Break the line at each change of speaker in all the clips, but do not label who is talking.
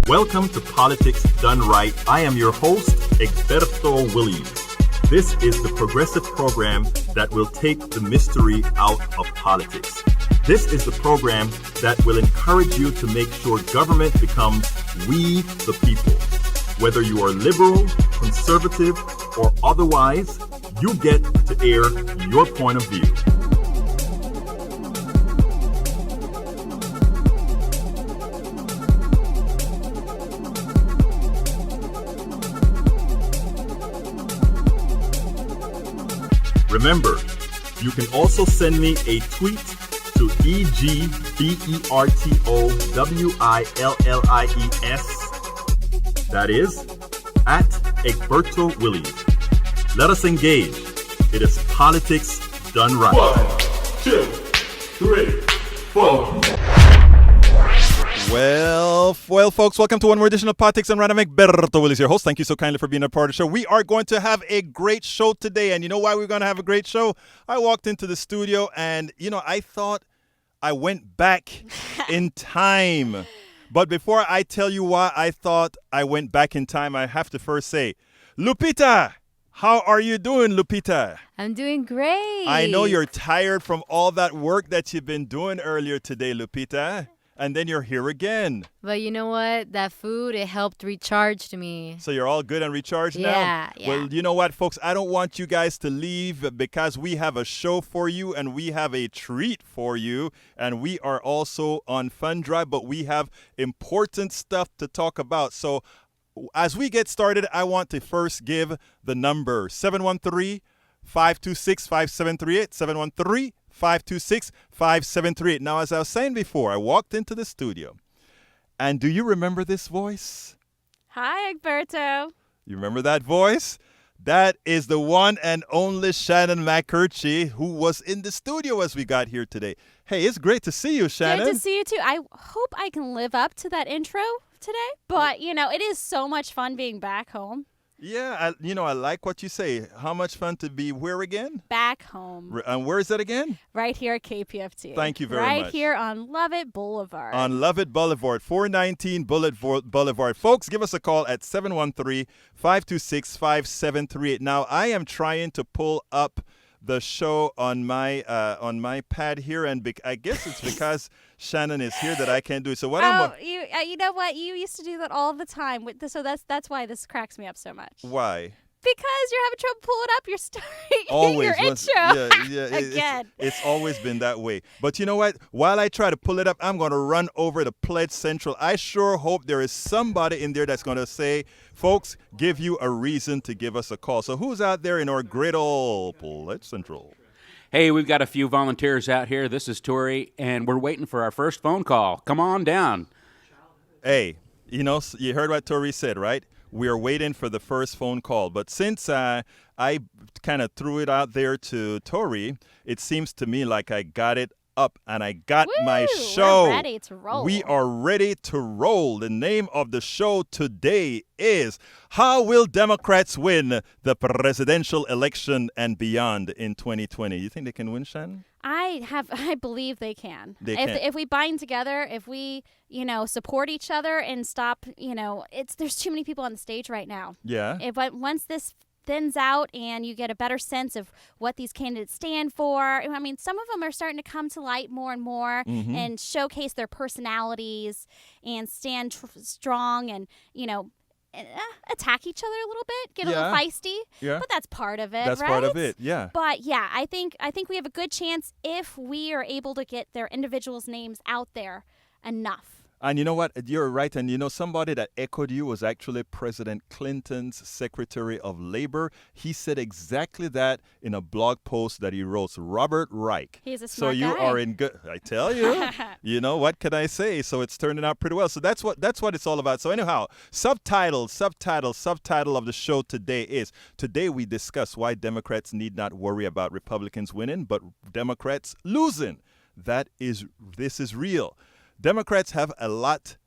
Welcome to Politics Done Right. I am your host, Egberto Williams. This is the progressive program that will take the mystery out of politics. This is the program that will encourage you to make sure government becomes we the people. Whether you are liberal, conservative, or otherwise, you get to air your point of view. Remember, you can also send me a tweet to EGBERTOWILLIES. That is, at Egberto Williams. Let us engage. It is politics done right.
1, 2, 3, 4.
Well, folks, welcome to one more edition of Politics and Random. Egberto Williams, your host. Thank you so kindly for being a part of the show. We are going to have a great show today. And you know why we're going to have a great show? I walked into the studio and, I thought I went back in time. But before I tell you why I thought I went back in time, I have to first say, Lupita, how are you doing, Lupita?
I'm doing great.
I know you're tired from all that work that you've been doing earlier today, Lupita. And then you're here again.
But you know what? That food, it helped recharge me.
So you're all good and recharged now?
Yeah.
Well, you know what, folks? I don't want you guys to leave because we have a show for you and we have a treat for you. And we are also on Fun Drive, but we have important stuff to talk about. So as we get started, I want to first give the number 713-526-5738, 713-526-5738. Now, as I was saying before, I walked into the studio. And do you remember this voice?
Hi, Egberto.
You remember that voice? That is the one and only Shannon McCurchie, who was in the studio as we got here today. Hey, it's great to see you, Shannon.
Good to see you, too. I hope I can live up to that intro today. But, it is so much fun being back home.
Yeah, I like what you say. How much fun to be where again?
Back home.
And where is that again?
Right here at KPFT.
Thank you very much.
Right here on Lovett Boulevard.
On Lovett Boulevard, 419 Boulevard. Folks, give us a call at 713-526-5738. Now, I am trying to pull up the show on my pad here, and I guess it's because Shannon is here that I can't do it. So what
you know what? You used to do that all the time. So that's why this cracks me up so much.
Why?
Because you're having trouble pulling up your story,
always,
your intro. Again.
It's always been that way. But you know what? While I try to pull it up, I'm going to run over to Pledge Central. I sure hope there is somebody in there that's going to say, folks, give you a reason to give us a call. So who's out there in our great old Pledge Central?
Hey, we've got a few volunteers out here. This is Tori, and we're waiting for our first phone call. Come on down.
Hey, you heard what Tori said, right? We are waiting for the first phone call. But since I kind of threw it out there to Tori, it seems to me like I got it up and I got my show.
We're ready to roll.
We are ready to roll. The name of the show today is How Will Democrats Win the Presidential Election and Beyond in 2020? You think they can win, Shannon?
I believe they can.
If
we bind together, if we, support each other and stop, there's too many people on the stage right now.
Yeah.
Once this thins out and you get a better sense of what these candidates stand for. I mean, some of them are starting to come to light more and more and showcase their personalities and stand strong and, attack each other a little bit, get a little feisty.
Yeah.
But that's part of it,
That's
right?
part of it, yeah.
But yeah, I think we have a good chance if we are able to get their individuals' names out there enough.
And you know what? You're right. And somebody that echoed you was actually President Clinton's Secretary of Labor. He said exactly that in a blog post that he wrote. Robert Reich.
He's a smart
guy. So you are in good. I tell you. What can I say? So it's turning out pretty well. So that's what it's all about. So anyhow, subtitle of the show today is, today we discuss why Democrats need not worry about Republicans winning, but Democrats losing. This is real. Democrats have a lot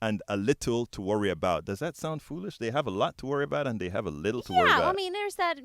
and a little to worry about. Does that sound foolish? They have a lot to worry about and they have a little to worry about.
Yeah, I mean, there's that,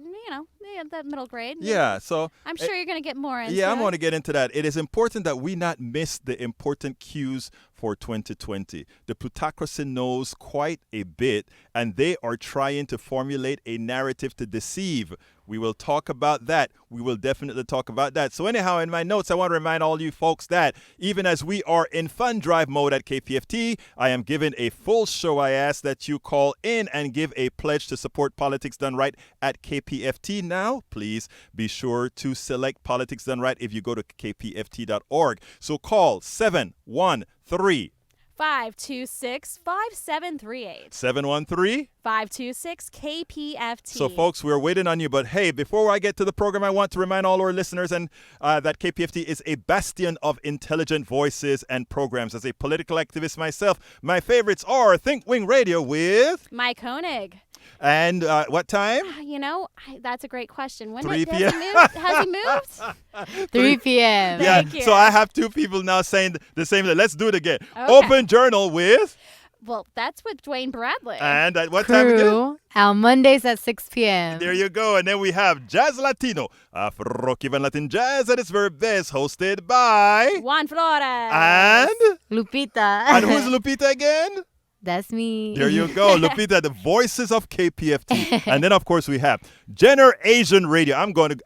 that middle grade.
Yeah, so
I'm sure you're going to get more into
yeah, I'm
it.
going to get into that. It is important that we not miss the important cues for 2020. The Plutocracy knows quite a bit, and they are trying to formulate a narrative to deceive. We will talk about that. We will definitely talk about that. So anyhow, in my notes, I want to remind all you folks that even as we are in fund drive mode at KPFT, I am giving a full show. I ask that you call in and give a pledge to support Politics Done Right at KPFT. Now, please be sure to select Politics Done Right if you go to kpft.org. So call 713
526-5738.
713
526 KPFT.
So, folks, we're waiting on you. But, hey, before I get to the program, I want to remind all our listeners and that KPFT is a bastion of intelligent voices and programs. As a political activist myself, my favorites are Think Wing Radio with
Mike Koenig.
And what time?
That's a great question. When
3
has
p.m.
he moved? Has he moved?
3 p.m.
Thank you.
So I have two people now saying the same thing. Let's do it again.
Okay.
Open Journal with...
Well, that's with Dwayne Bradley.
And at what time again?
Crew on Mondays at 6 p.m.
There you go. And then we have Jazz Latino, Afro-Cuban Latin Jazz at its very best, hosted by...
Juan Flores.
And...
Lupita.
And who's Lupita again?
That's me.
There you go. Lupita, the voices of KPFT. And then, of course, we have Jenner Asian Radio.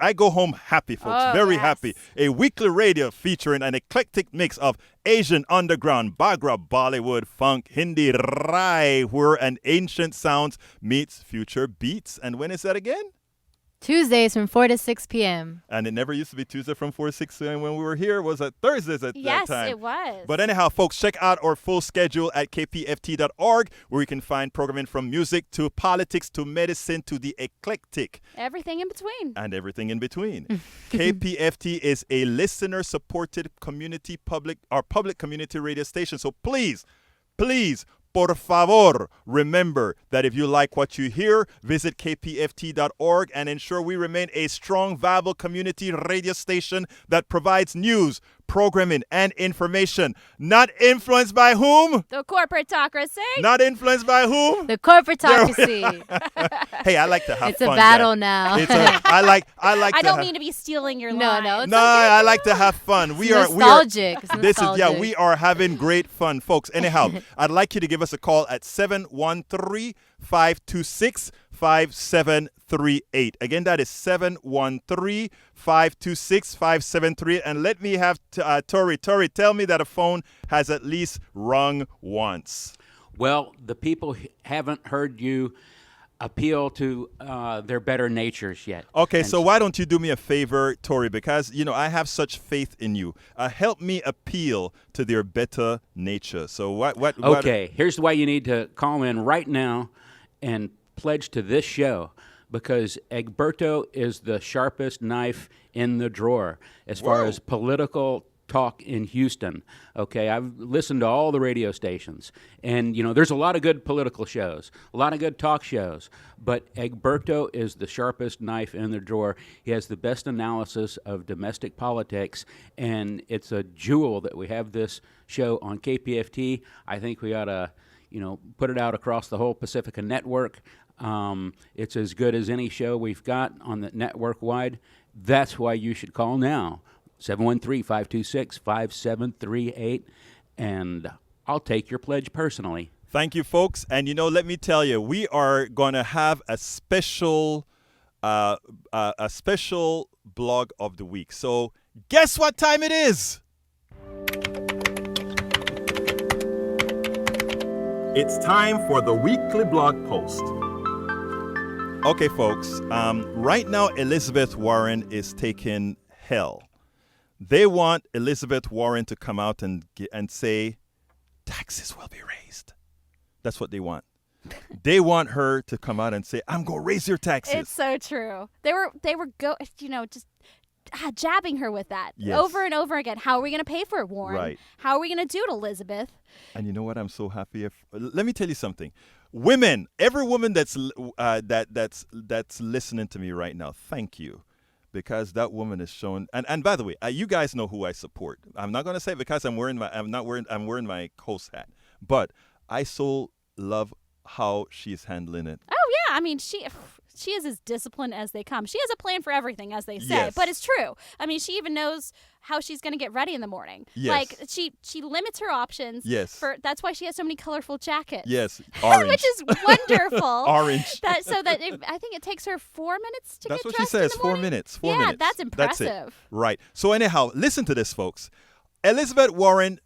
I go home happy, folks.
Oh,
Very
yes.
happy. A weekly radio featuring an eclectic mix of Asian underground, Bagra, Bollywood, funk, Hindi, Rai, where an ancient sounds meets future beats. And when is that again?
Tuesdays from 4 to 6 p.m.
And it never used to be Tuesday from 4 to 6 when we were here. Was it Thursdays at that time?
Yes, it was.
But anyhow, folks, check out our full schedule at kpft.org, where you can find programming from music to politics to medicine to the eclectic.
Everything in between.
And everything in between. KPFT is a listener-supported public community radio station. So please, por favor, remember that if you like what you hear, visit kpft.org and ensure we remain a strong, viable community radio station that provides news, programming, and information. Not influenced by whom?
The corporatocracy.
Not influenced by whom?
The corporatocracy.
Hey, I like to have
It's
fun.
a battle
guys.
now.
I like
I
to
don't
have,
mean to be stealing your
No,
line.
no, it's
No, I like to have fun. We are
nostalgic. It's
This is
nostalgic.
we are having great fun, folks. Anyhow, I'd like you to give us a call at 713-526-5738. Again, that is 713-526-5738. And let me have Tori. Tori, tell me that a phone has at least rung once.
Well, the people haven't heard you appeal to their better natures yet.
Okay,
And
so why don't you do me a favor, Tori, because, I have such faith in you. Help me appeal to their better nature. So what?
Okay, here's why you need to call in right now and pledge to this show, because Egberto is the sharpest knife in the drawer as far as political talk in Houston. Okay, I've listened to all the radio stations, and there's a lot of good political shows, a lot of good talk shows, but Egberto is the sharpest knife in the drawer. He has the best analysis of domestic politics, and it's a jewel that we have this show on KPFT. I think we ought to put it out across the whole Pacifica network. It's as good as any show we've got on the network wide. That's why you should call now. 713-526-5738, and I'll take your pledge personally.
Thank you, folks. And let me tell you, we are going to have a special blog of the week. So guess what time it is?
It's time for the weekly blog post.
Okay, folks. Right now, Elizabeth Warren is taking hell. They want Elizabeth Warren to come out and say taxes will be raised. That's what they want. They want her to come out and say, "I'm going to raise your taxes."
It's so true. They were just jabbing her with that over and over again. How are we going to pay for it, Warren?
Right.
How are we going to do it, Elizabeth?
And you know what? I'm so happy. Let me tell you something. Women, every woman that's listening to me right now, thank you. Because that woman is shown, and by the way, you guys know who I support. I'm not going to say it because I'm wearing my host hat, but I so love how she's handling it.
Oh yeah, I mean she is as disciplined as they come. She has a plan for everything, as they say.
Yes.
But it's true. I mean, she even knows how she's going to get ready in the morning.
Yes.
Like she limits her options.
Yes.
That's why she has so many colorful jackets.
Yes, orange.
Which is wonderful.
Orange.
I think it takes her 4 minutes to
That's
get
what
dressed
she says.
in the
4
morning.
minutes. 4
yeah,
minutes.
that's
That's it.
impressive.
Right. So anyhow, listen to this, folks. Elizabeth Warren.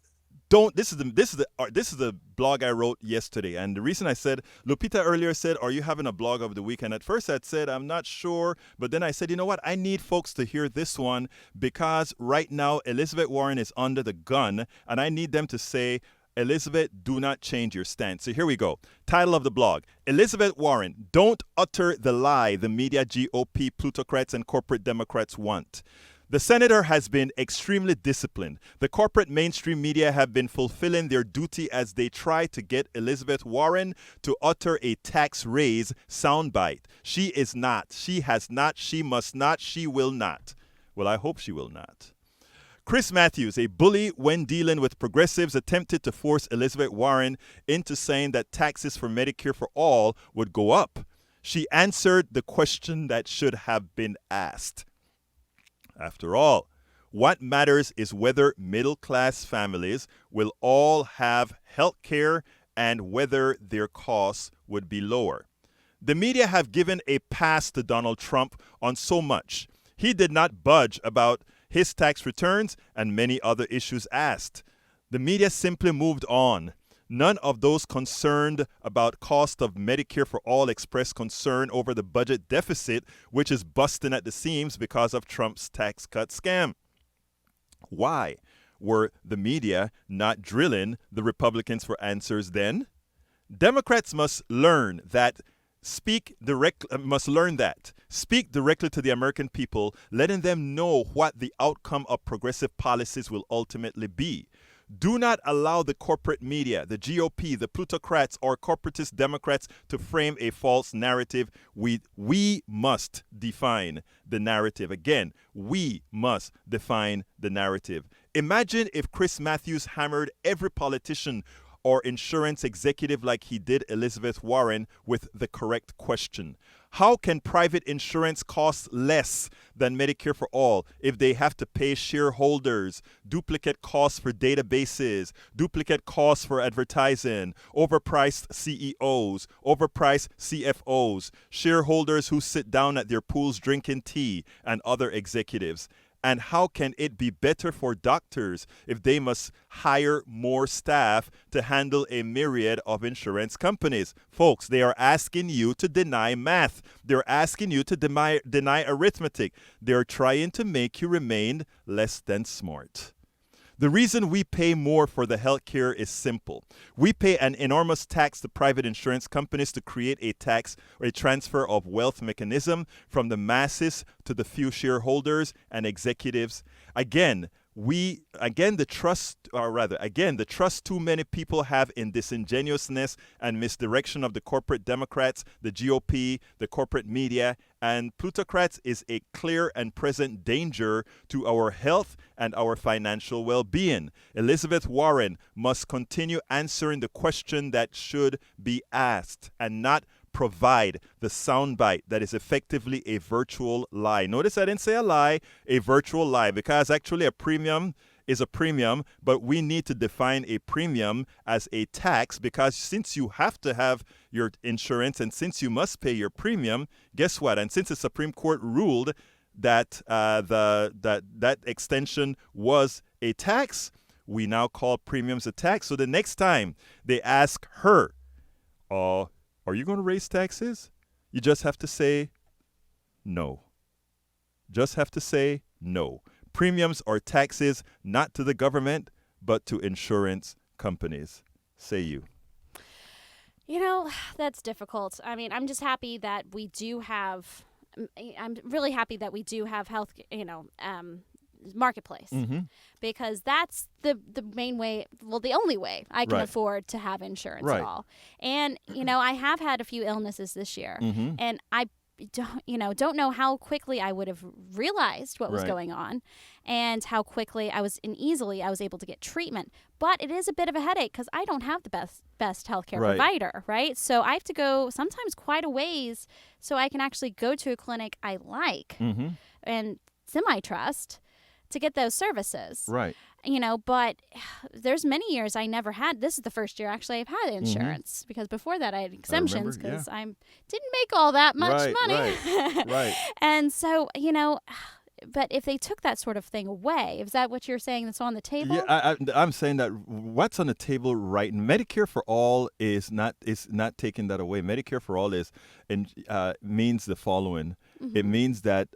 This is the blog I wrote yesterday, and the reason I said, Lupita earlier said, are you having a blog over the weekend? At first I'd said I'm not sure, but then I said, you know what, I need folks to hear this one, because right now Elizabeth Warren is under the gun, and I need them to say, Elizabeth, do not change your stance. So here we go. Title of the blog: Elizabeth Warren, don't utter the lie the media, GOP, plutocrats, and corporate Democrats want. The senator has been extremely disciplined. The corporate mainstream media have been fulfilling their duty as they try to get Elizabeth Warren to utter a tax raise soundbite. She is not. She has not. She must not. She will not. Well, I hope she will not. Chris Matthews, a bully when dealing with progressives, attempted to force Elizabeth Warren into saying that taxes for Medicare for all would go up. She answered the question that should have been asked. After all, what matters is whether middle-class families will all have health care and whether their costs would be lower. The media have given a pass to Donald Trump on so much. He did not budge about his tax returns and many other issues asked. The media simply moved on. None of those concerned about cost of Medicare for all expressed concern over the budget deficit, which is busting at the seams because of Trump's tax cut scam. Why were the media not drilling the Republicans for answers then? Democrats must learn that. Speak directly to the American people, letting them know what the outcome of progressive policies will ultimately be. Do not allow the corporate media, the GOP, the plutocrats, or corporatist Democrats to frame a false narrative. We must define the narrative. Again, we must define the narrative. Imagine if Chris Matthews hammered every politician or insurance executive like he did Elizabeth Warren with the correct question. How can private insurance cost less than Medicare for all if they have to pay shareholders, duplicate costs for databases, duplicate costs for advertising, overpriced CEOs, overpriced CFOs, shareholders who sit down at their pools drinking tea, and other executives? And how can it be better for doctors if they must hire more staff to handle a myriad of insurance companies? Folks, they are asking you to deny math. They're asking you to deny arithmetic. They're trying to make you remain less than smart. The reason we pay more for the health care is simple. We pay an enormous tax to private insurance companies to create a tax or a transfer of wealth mechanism from the masses to the few shareholders and executives. The trust too many people have in disingenuousness and misdirection of the corporate Democrats, the GOP, the corporate media, and plutocrats is a clear and present danger to our health and our financial well-being. Elizabeth Warren must continue answering the question that should be asked and not provide the soundbite that is effectively a virtual lie. Notice I didn't say a lie, a virtual lie, because actually a premium is a premium, but we need to define a premium as a tax, because since you have to have your insurance and since you must pay your premium, guess what? And since the Supreme Court ruled that that extension was a tax, we now call premiums a tax. So the next time they ask her, are you going to raise taxes? You just have to say no. Just have to say no. Premiums are taxes not to the government, but to insurance companies. Say you.
You know, that's difficult. I mean, I'm just happy that we do have, I'm really happy that we do have health, marketplace, because that's the main way, well, the only way I can afford to have insurance at all. And, I have had a few illnesses this year, and don't know how quickly I would have realized what was
Right.
going on, and how quickly I was able to get treatment. But it is a bit of a headache because I don't have the best healthcare
Right.
provider, right? So I have to go sometimes quite a ways so I can actually go to a clinic I like
Mm-hmm.
and semi-trust to get those services.
Right.
But there's many years I never had. This is the first year actually I've had insurance because before that I had exemptions
remember,
because I didn't make all that much money.
Right.
And so, but if they took that sort of thing away, is that what you're saying that's on the table?
Yeah, I'm saying that what's on the table right now, Medicare for All is not taking that away. Medicare for All means the following.
Mm-hmm.
It means that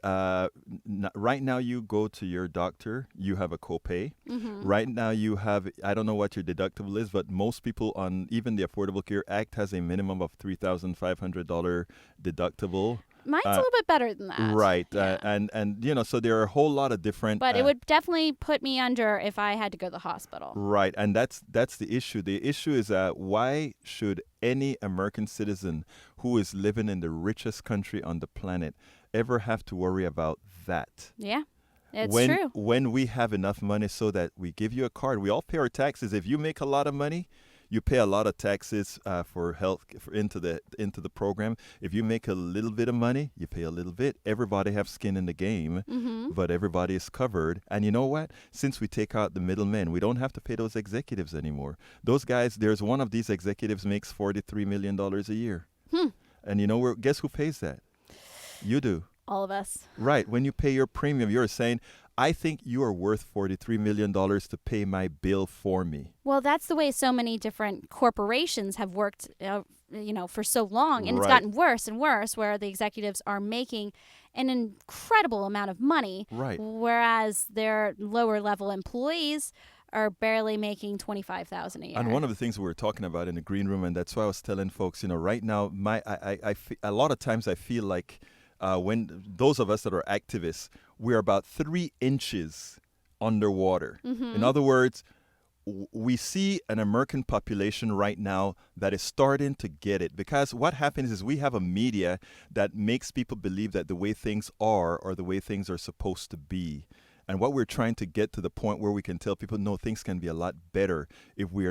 right now you go to your doctor, you have a copay.
Mm-hmm.
Right now you have, I don't know what your deductible is, but most people on even the Affordable Care Act has a minimum of $3,500 deductible.
Mine's a little bit better than that.
Right.
Yeah.
And so there are a whole lot of different.
But it would definitely put me under if I had to go to the hospital.
Right. And that's the issue. The issue is why should any American citizen who is living in the richest country on the planet ever have to worry about that?
Yeah, it's
when,
true.
When we have enough money so that we give you a card, we all pay our taxes. If you make a lot of money, you pay a lot of taxes for health into the program. If you make a little bit of money, you pay a little bit. Everybody have skin in the game, but everybody is covered. And you know what? Since we take out the middlemen, we don't have to pay those executives anymore. Those guys, there's one of these executives makes $43 million a year. And guess who pays that? You do.
All of us.
Right. When you pay your premium, you're saying, I think you are worth $43 million to pay my bill for me.
Well, that's the way so many different corporations have worked, for so long. And it's
Right.
gotten worse and worse, where the executives are making an incredible amount of money.
Right.
Whereas their lower level employees are barely making $25,000 a year.
And one of the things we were talking about in the green room, and that's why I was telling folks, right now, a lot of times I feel like when those of us that are activists, we're about 3 inches underwater. In other words, we see an American population right now that is starting to get it, because what happens is we have a media that makes people believe that the way things are or the way things are supposed to be. And what we're trying to get to the point where we can tell people, no, things can be a lot better if we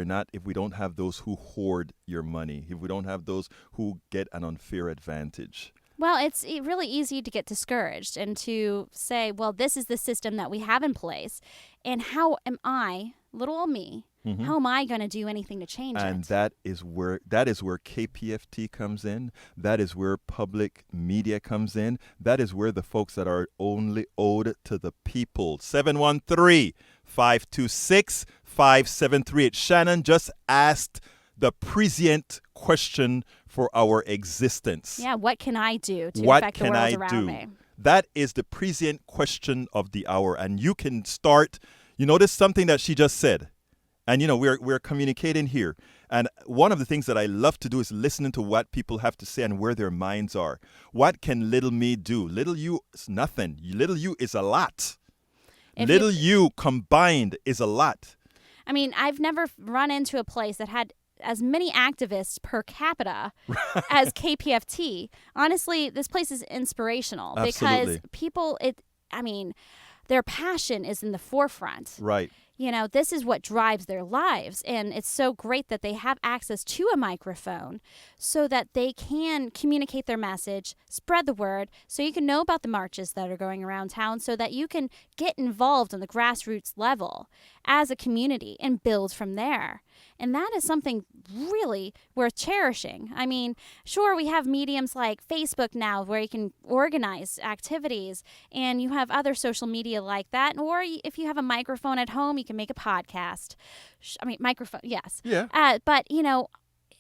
don't have those who hoard your money, if we don't have those who get an unfair advantage.
Well, it's really easy to get discouraged and to say, well, this is the system that we have in place. And how am I, little old me, how am I going to do anything to change
And
it?
that is where KPFT comes in. That is where public media comes in. That is where the folks that are only owed to the people. 713-526-5738. Shannon just asked the prescient question for our existence.
Yeah, what can I do to
What
affect the
can
world
I
around
do?
me?
That is the prescient question of the hour. And you can start, you notice something that she just said. And, we're communicating here. And one of the things that I love to do is listening to what people have to say and where their minds are. What can little me do? Little you is nothing. Little you is a lot. Little you combined is a lot.
I mean, I've never run into a place that had as many activists per capita as KPFT. Honestly, this place is inspirational.
Absolutely.
Because people, their passion is in the forefront.
Right.
This is what drives their lives. And it's so great that they have access to a microphone so that they can communicate their message, spread the word, so you can know about the marches that are going around town, so that you can get involved on the grassroots level as a community and build from there. And that is something really worth cherishing. I mean, sure, we have mediums like Facebook now where you can organize activities, and you have other social media like that. Or if you have a microphone at home, you can make a podcast. Microphone, yes.
Yeah.
But,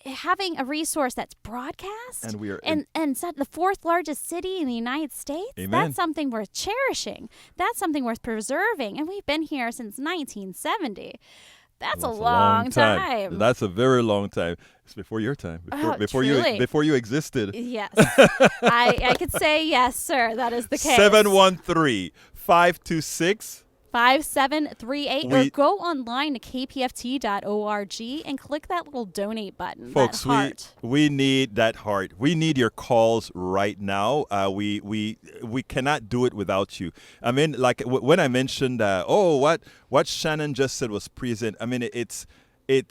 having a resource that's broadcast
And we are
and the 4th largest city in the United States,
Amen.
That's something worth cherishing. That's something worth preserving. And we've been here since 1970. That's a long time.
That's a very long time. It's before your time. Before you existed.
Yes. I could say yes, sir. That is the case.
713-526-5738.
5738 or go online to kpft.org and click that little donate button.
Folks,
that heart.
we need that heart. We need your calls right now. We cannot do it without you. I mean, like when I mentioned, what Shannon just said was present. I mean, it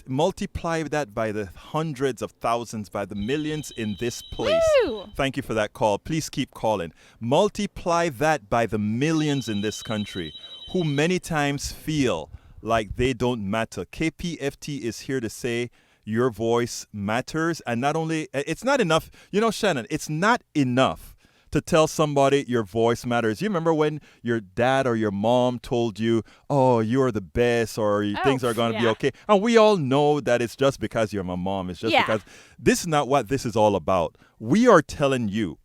multiply that by the hundreds of thousands, by the millions in this place.
Woo!
Thank you for that call. Please keep calling. Multiply that by the millions in this country who many times feel like they don't matter. KPFT is here to say your voice matters. And not only, it's not enough, Shannon, it's not enough to tell somebody your voice matters. You remember when your dad or your mom told you, oh, you're the best, or things are going to be okay? And we all know that it's just because you're my mom. It's just because this is not what this is all about. We are telling you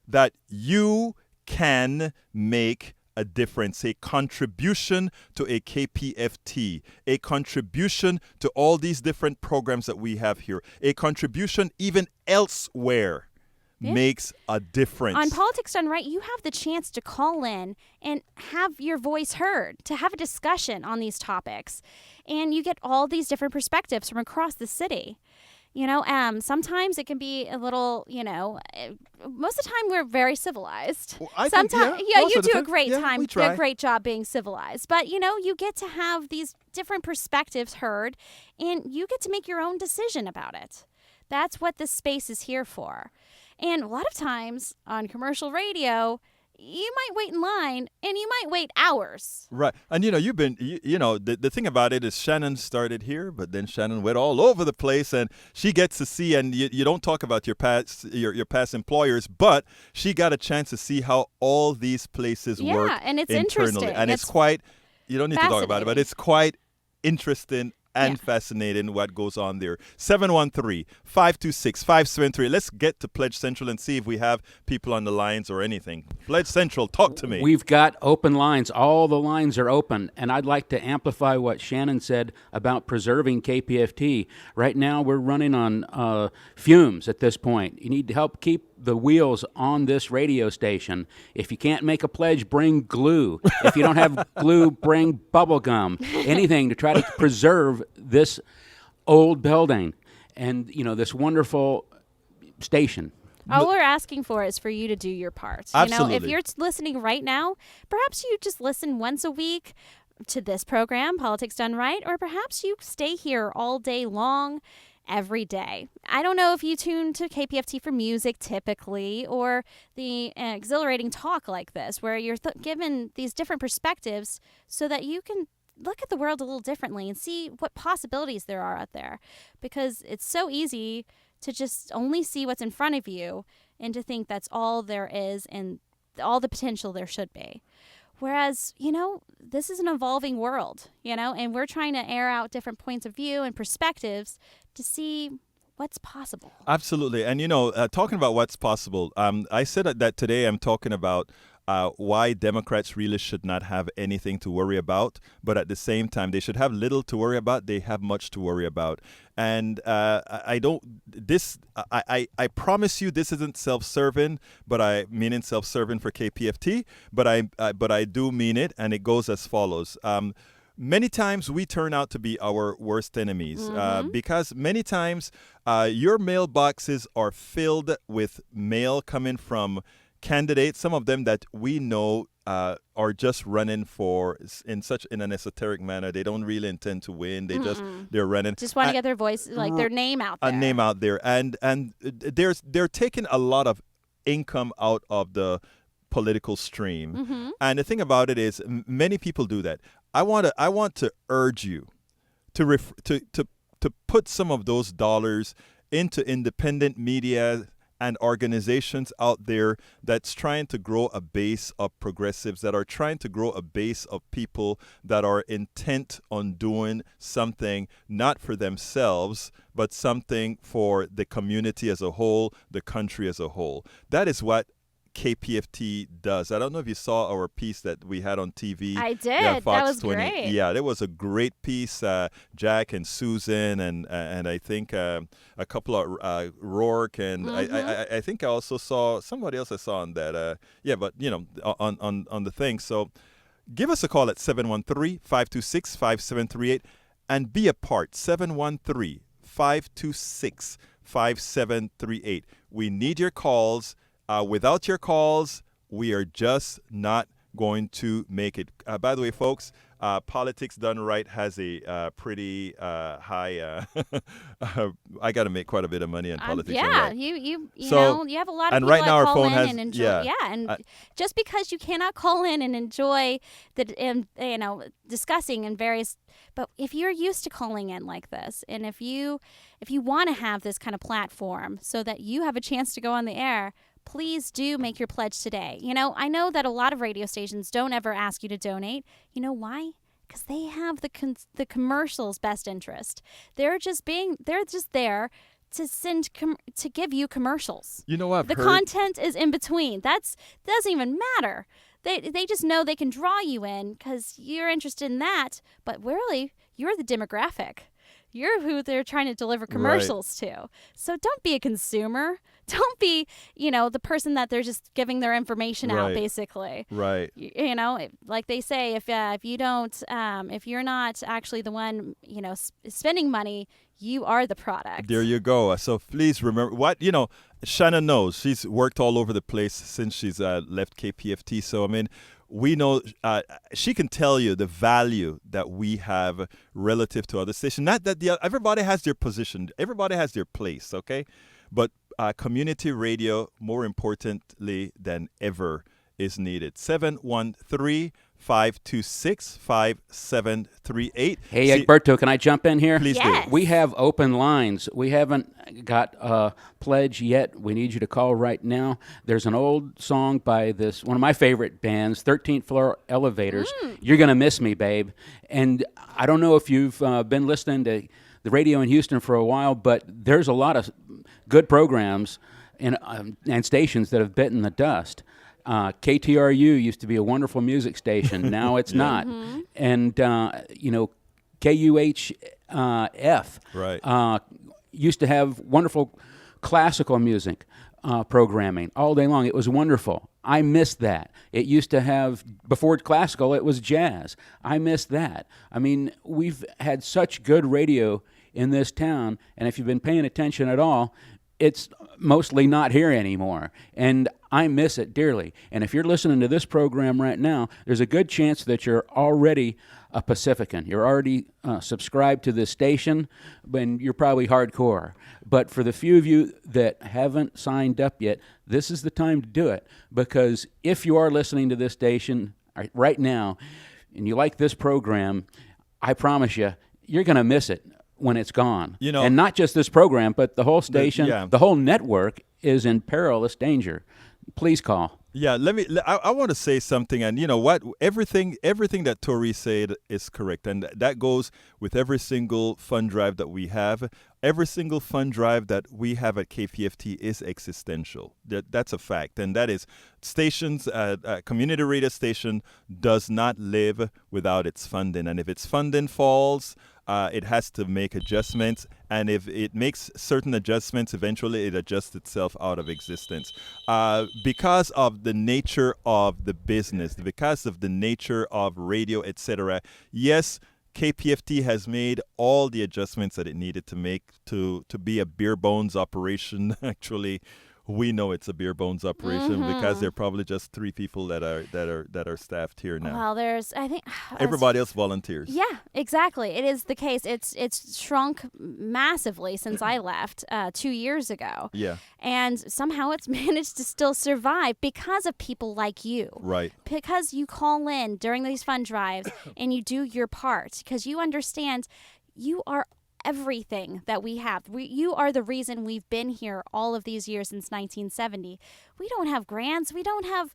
that you can make a difference, a contribution to a KPFT, a contribution to all these different programs that we have here, a contribution even elsewhere. Makes a difference.
On Politics Done Right, you have the chance to call in and have your voice heard, to have a discussion on these topics. And you get all these different perspectives from across the city. Sometimes it can be a little, most of the time we're very civilized.
Well,
sometimes, you do a great
time.
You do a great job being civilized. But, you get to have these different perspectives heard, and you get to make your own decision about it. That's what this space is here for. And a lot of times on commercial radio, you might wait in line and you might wait hours.
Right. And, you've been, the thing about it is Shannon started here, but then Shannon went all over the place, and she gets to see, and you don't talk about your past employers, but she got a chance to see how all these places work
and it's
internally.
interesting.
And it's quite, you don't need to talk about it, but it's quite interesting and fascinating what goes on there. 713-526-573. Let's get to Pledge Central and see if we have people on the lines or anything. Pledge Central, talk to me.
We've got open lines. All the lines are open. And I'd like to amplify what Shannon said about preserving KPFT. Right now, we're running on fumes at this point. You need to help keep the wheels on this radio station. If you can't make a pledge, bring glue. If you don't have glue, bring bubble gum. Anything to try to preserve this old building and, this wonderful station.
All we're asking for is for you to do your part.
Absolutely.
If you're listening right now, perhaps you just listen once a week to this program, Politics Done Right, or perhaps you stay here all day long, every day. I don't know if you tune to KPFT for music typically, or the exhilarating talk like this, where you're given these different perspectives so that you can look at the world a little differently and see what possibilities there are out there. Because it's so easy to just only see what's in front of you and to think that's all there is and all the potential there should be. Whereas, this is an evolving world, and we're trying to air out different points of view and perspectives to see what's possible.
Absolutely. And, talking about what's possible, I said that today I'm talking about why Democrats really should not have anything to worry about, but at the same time, they should have little to worry about. They have much to worry about. And I promise you this isn't self-serving, but I mean self-serving for KPFT, but I do mean it, and it goes as follows. Many times we turn out to be our worst enemies because many times your mailboxes are filled with mail coming from candidates, some of them that we know are just running in an esoteric manner. They don't really intend to win. They're running.
Just want to get their voice, like their name out there.
A name out there, and they're taking a lot of income out of the political stream. And the thing about it is, many people do that. I want to urge you to put some of those dollars into independent media and organizations out there that's trying to grow a base of progressives, that are trying to grow a base of people that are intent on doing something not for themselves, but something for the community as a whole, the country as a whole. That is what KPFT does. I don't know if you saw our piece that we had on TV.
I did.
Yeah, Fox
that was
20.
great.
Yeah, that was a great piece. Jack and Susan and I think a couple of Rourke and I think I also saw somebody else I saw on that. But on the thing. So, give us a call at 713-526-5738 and be a part. 713-526-5738. We need your calls. Without your calls, we are just not going to make it. By the way, folks, Politics Done Right has a pretty high. I got to make quite a bit of money on Politics Done Right.
You
So-
know, you have a lot of
and
people
right
that
now our
call
phone
in
has-
and enjoy.
yeah.
And just because you cannot call in and enjoy discussing in various, but if you're used to calling in like this, and if you want to have this kind of platform so that you have a chance to go on the air, please do make your pledge today. I know that a lot of radio stations don't ever ask you to donate. You know why? Because they have the commercial's best interest. They're just there to to give you commercials.
You know what I've
The
heard?
content is in between. Doesn't even matter. They just know they can draw you in because you're interested in that. But really, you're the demographic. You're who they're trying to deliver commercials to. So don't be a consumer. Don't be, the person that they're just giving their information out,
Right.
basically.
Right.
Like they say, if you don't, if you're not actually the one, spending money, you are the product.
There you go. So please remember Shannon knows. She's worked all over the place since she's left KPFT. So, we know she can tell you the value that we have relative to other stations. Not that everybody has their position. Everybody has their place, okay? But community radio, more importantly than ever, is needed. 713-526-5738.
Hey, Egberto, can I jump in here?
Please
Yes.
do.
We have open lines. We haven't got a pledge yet. We need you to call right now. There's an old song by one of my favorite bands, 13th Floor Elevators. You're going to miss me, babe. And I don't know if you've been listening to the radio in Houston for a while, but there's a lot of good programs and stations that have bitten the dust. KTRU used to be a wonderful music station. Now it's not. And, KUHF
Right.
used to have wonderful classical music programming all day long. It was wonderful. I miss that. It used to have, before classical, it was jazz. I miss that. We've had such good radio in this town, and if you've been paying attention at all, it's mostly not here anymore, and I miss it dearly. And if you're listening to this program right now, there's a good chance that you're already a Pacifican. You're already subscribed to this station, and you're probably hardcore. But for the few of you that haven't signed up yet, this is the time to do it, because if you are listening to this station right now, and you like this program, I promise you're going to miss it when it's gone. And not just this program, but the whole station, the whole network is in perilous danger. Please call.
Yeah, I want to say something, and you know what? Everything that Tori said is correct, and that goes with every single fund drive that we have. Every single fund drive that we have at KPFT is existential. That's a fact, and that is stations. Community radio station does not live without its funding, and if its funding falls, it has to make adjustments, and if it makes certain adjustments, eventually it adjusts itself out of existence. Because of the nature of the business, because of the nature of radio, etc. Yes, KPFT has made all the adjustments that it needed to make to be a bare bones operation. Actually, we know it's a bare bones operation because there are probably just 3 people that are staffed here now.
Well, I think
Everybody else volunteers.
Yeah, exactly. It is the case. It's shrunk massively since I left 2 years ago.
Yeah.
And somehow it's managed to still survive because of people like you.
Right.
Because you call in during these fund drives and you do your part, because you understand you are everything that we have. You are the reason we've been here all of these years since 1970. We don't have grants. We don't have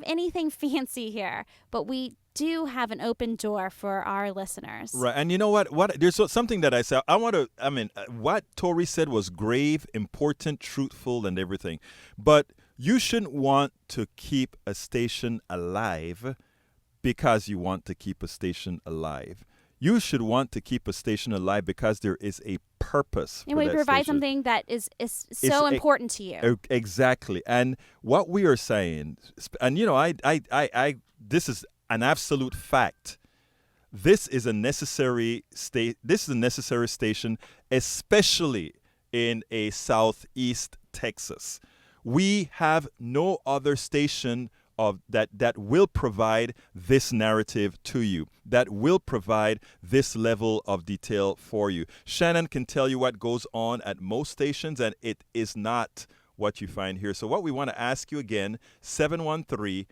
anything fancy here, but we do have an open door for our listeners.
Right. And you know what? There's something that I said. What Tori said was grave, important, truthful, and everything. But you shouldn't want to keep a station alive because you want to keep a station alive. You should want to keep a station alive because there is a purpose.
And we provide something that is so important to you.
Exactly. And what we are saying, and you know, this is an absolute fact. This is a necessary station, especially in a southeast Texas. We have no other station of that will provide this narrative to you, that will provide this level of detail for you. Shannon can tell you what goes on at most stations, and it is not what you find here. So what we want to ask you again, 713-526-5738.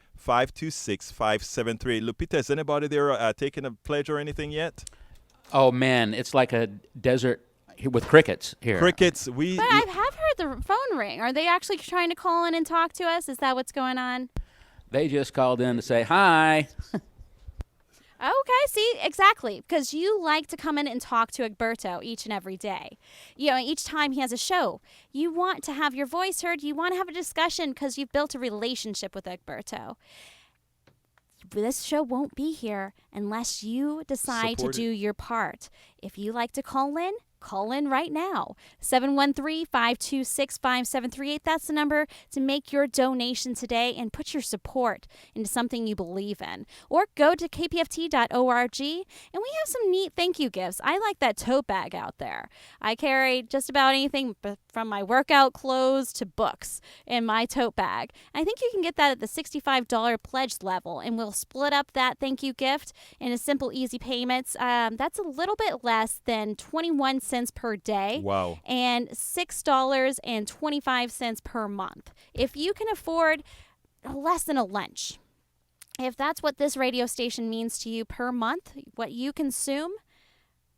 Lupita, is anybody there taking a pledge or anything yet?
Oh, man, it's like a desert with crickets here.
Crickets,
But I have heard the phone ring. Are they actually trying to call in and talk to us? Is that what's going on?
They just called in to say hi.
Okay, see, exactly, because you like to come in and talk to Egberto each and every day. You know, each time he has a show, you want to have your voice heard. You want to have a discussion because you've built a relationship with Egberto. This show won't be here unless you decide to do your part. If you like to call in right now. 713-526-5738. That's the number to make your donation today and put your support into something you believe in. Or go to kpft.org, and we have some neat thank you gifts. I like that tote bag out there. I carry just about anything from my workout clothes to books in my tote bag. I think you can get that at the $65 pledge level, and we'll split up that thank you gift into simple, easy payments. That's a little bit less than 21 cents per day.
Wow.
And $6.25 per month. If you can afford less than a lunch, if that's what this radio station means to you per month, what you consume,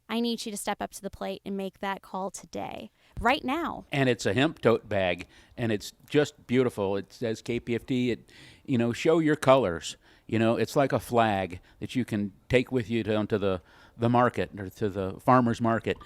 I need you to step up to the plate and make that call today, right now.
And it's a hemp tote bag, and it's just beautiful. It says KPFT. Show your colors. It's like a flag that you can take with you down to the market or to the farmer's market.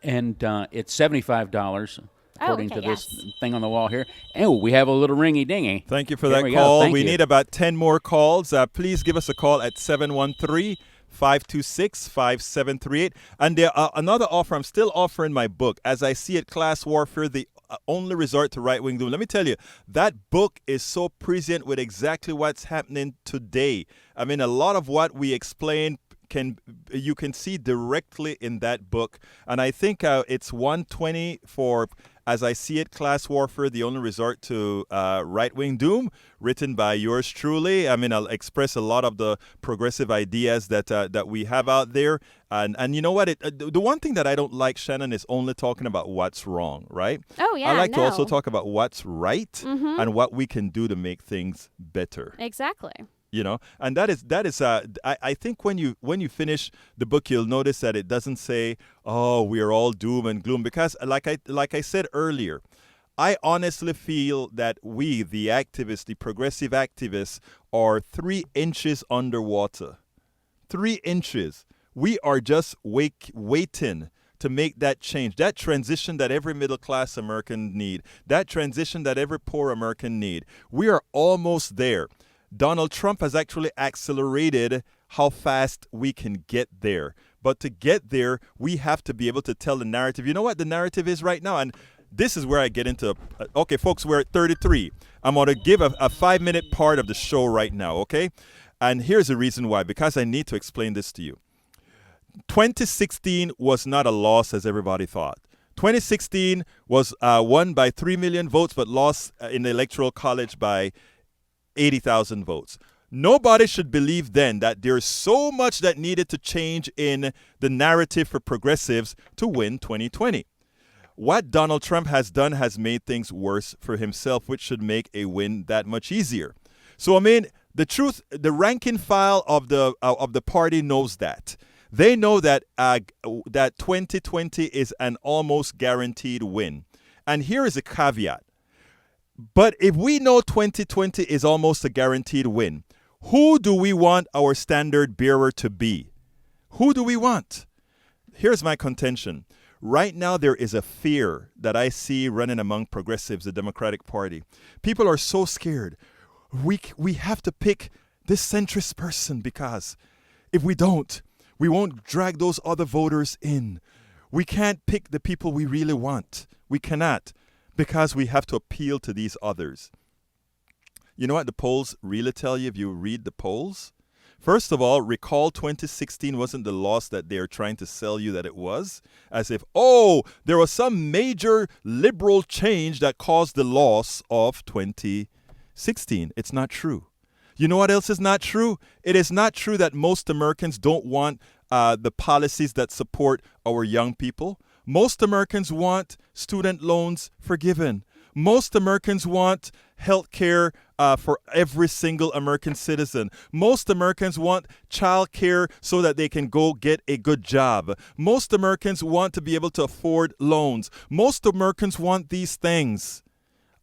And it's $75, according to this thing on the wall here. Oh, we have a little ringy-dingy.
Thank you for that call. We need about 10 more calls. Please give us a call at 713-526-5738. And there another offer. I'm still offering my book. As I See It, Class Warfare, the only resort to right-wing doom. Let me tell you, that book is so prescient with exactly what's happening today. I mean, a lot of what we explain you can see directly in that book. And I think it's $120 for As I See It, Class Warfare, the only resort to right-wing doom, written by yours truly. I mean, I'll express a lot of the progressive ideas that we have out there. And you know what? The one thing that I don't like, Shannon, is only talking about what's wrong, right?
Oh, yeah,
I like to also talk about what's right and what we can do to make things better.
Exactly.
And that is I think when you finish the book, you'll notice that it doesn't say, oh, we are all doom and gloom, because like I said earlier, I honestly feel that we, the activists, the progressive activists, are 3 inches underwater. 3 inches. We are just waiting to make that change, that transition that every middle-class American need, that transition that every poor American need. We are almost there. Donald Trump has actually accelerated how fast we can get there. But to get there, we have to be able to tell the narrative. You know what the narrative is right now? And this is where I get into, okay, folks, we're at 33. I'm going to give a 5-minute part of the show right now, okay? And here's the reason why, because I need to explain this to you. 2016 was not a loss as everybody thought. 2016 was won by 3 million votes, but lost in the Electoral College by 80,000 votes. Nobody should believe then that there's so much that needed to change in the narrative for progressives to win 2020. What Donald Trump has done has made things worse for himself, which should make a win that much easier. So, I mean, the truth, the rank and file of the party knows that. They know that that 2020 is an almost guaranteed win. And here is a caveat. But if we know 2020 is almost a guaranteed win, who do we want our standard bearer to be? Who do we want? Here's my contention. Right now, there is a fear that I see running among progressives, the Democratic Party. People are so scared. We have to pick this centrist person because if we don't, we won't drag those other voters in. We can't pick the people we really want. We cannot, because we have to appeal to these others. You know what the polls really tell you if you read the polls? First of all, recall 2016 wasn't the loss that they're trying to sell you that it was. As if, oh, there was some major liberal change that caused the loss of 2016. It's not true. You know what else is not true? It is not true that most Americans don't want the policies that support our young people. Most Americans want student loans forgiven. Most Americans want health care for every single American citizen. Most Americans want child care so that they can go get a good job. Most Americans want to be able to afford loans. Most Americans want these things.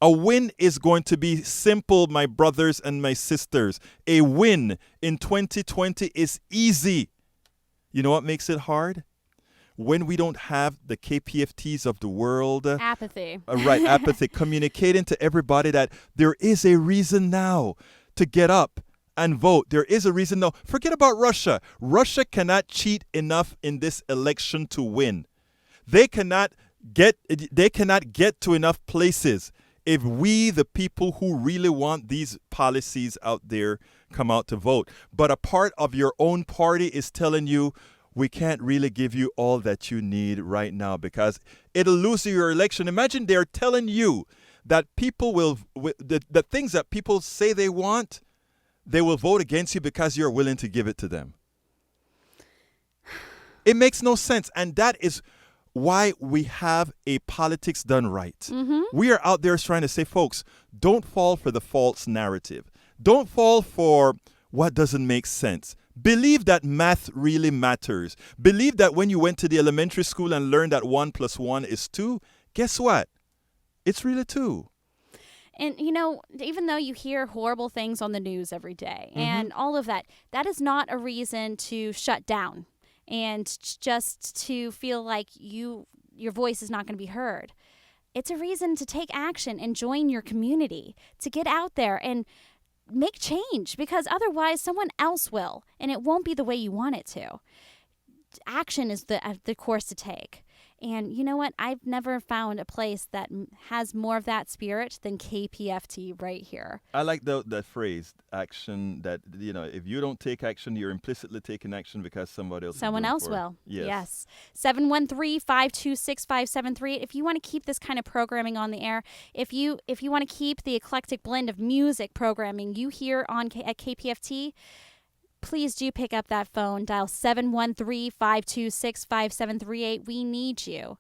A win is going to be simple, my brothers and my sisters. A win in 2020 is easy. You know what makes it hard? When we don't have the KPFTs of the world.
Apathy.
Right, apathy. Communicating to everybody that there is a reason now to get up and vote. There is a reason now. Forget about Russia. Russia cannot cheat enough in this election to win. They cannot get to enough places if we, the people who really want these policies out there, come out to vote. But a part of your own party is telling you, we can't really give you all that you need right now because it'll lose your election. Imagine they're telling you that people will, the things that people say they want, they will vote against you because you're willing to give it to them. It makes no sense. And that is why we have a politics done right. Mm-hmm. We are out there trying to say, folks, don't fall for the false narrative. Don't fall for what doesn't make sense. Believe that math really matters. Believe that when you went to the elementary school and learned that 1 + 1 is 2, guess what? It's really 2.
And, you know, even though you hear horrible things on the news every day and all of that, that is not a reason to shut down and just to feel like your voice is not going to be heard. It's a reason to take action and join your community, to get out there and make change, because otherwise someone else will, and it won't be the way you want it to. Action is the course to take. And you know what? I've never found a place that has more of that spirit than KPFT right here.
I like that phrase, action, that, you know, if you don't take action, you're implicitly taking action because someone else
will.
Yes.
713-526-5738. If you want to keep this kind of programming on the air, if you want to keep the eclectic blend of music programming you hear at KPFT, please do pick up that phone. Dial 713-526-5738. We need you